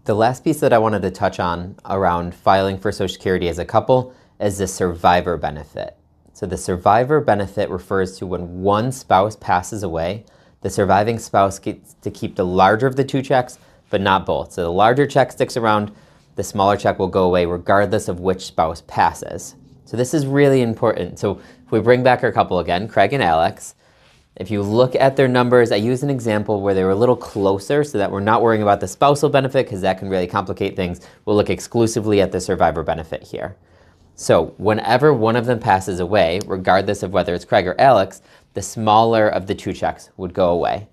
The last piece that I wanted to touch on around filing for Social Security as a couple is the survivor benefit. So the survivor benefit refers to when one spouse passes away, the surviving spouse gets to keep the larger of the two checks, but not both. So the larger check sticks around, the smaller check will go away regardless of which spouse passes. So this is really important. So if we bring back our couple again, Craig and Alex, if you look at their numbers, I used an example where they were a little closer so that we're not worrying about the spousal benefit because that can really complicate things. We'll look exclusively at the survivor benefit here. So whenever one of them passes away, regardless of whether it's Craig or Alex, the smaller of the two checks would go away.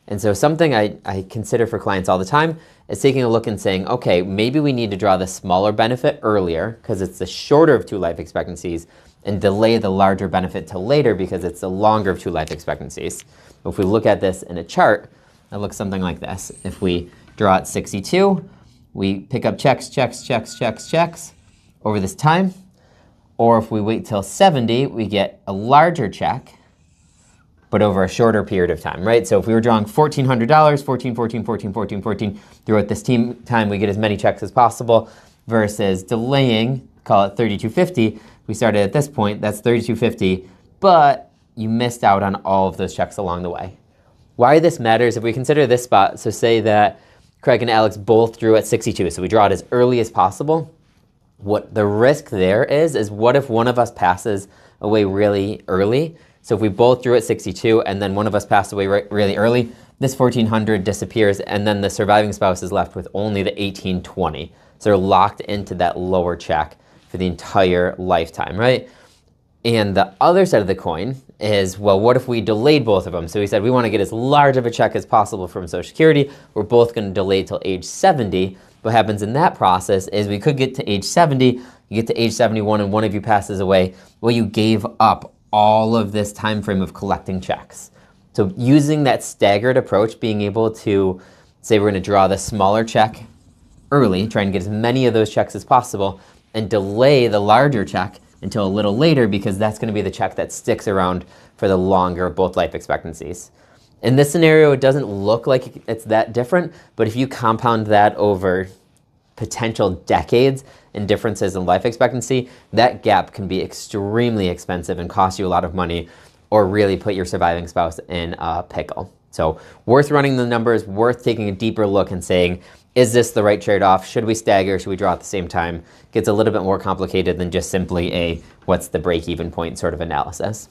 And so something I consider for clients all the time is taking a look and saying, okay, maybe we need to draw the smaller benefit earlier because it's the shorter of two life expectancies, and delay the larger benefit till later because it's the longer of two life expectancies. If we look at this in a chart, it looks something like this. If we draw at 62, we pick up checks, checks, checks, checks, checks over this time. Or if we wait till 70, we get a larger check, but over a shorter period of time, right? So if we were drawing $1,400, 14, 14, 14, 14, 14, throughout this time, we get as many checks as possible versus delaying, call it $3,250. We started at this point, that's $3,250, but you missed out on all of those checks along the way. Why this matters, if we consider this spot, so say that Craig and Alex both drew at 62, so we draw it as early as possible. What the risk there is what if one of us passes away really early? So if we both drew at 62 and then one of us passed away really early, this $1,400 disappears and then the surviving spouse is left with only the $1,820. So they're locked into that lower check for the entire lifetime, right? And the other side of the coin is, well, what if we delayed both of them? So we said we want to get as large of a check as possible from Social Security. We're both going to delay till age 70. What happens in that process is we could get to age 70, you get to age 71 and one of you passes away. Well, you gave up all of this time frame of collecting checks. So using that staggered approach, being able to say we're going to draw the smaller check early, try and get as many of those checks as possible, and delay the larger check until a little later because that's going to be the check that sticks around for the longer of both life expectancies. In this scenario, it doesn't look like it's that different, but if you compound that over potential decades in differences in life expectancy, that gap can be extremely expensive and cost you a lot of money or really put your surviving spouse in a pickle. So worth running the numbers, worth taking a deeper look and saying, is this the right trade-off? Should we stagger? Should we draw at the same time? Gets a little bit more complicated than just simply a what's the break-even point sort of analysis.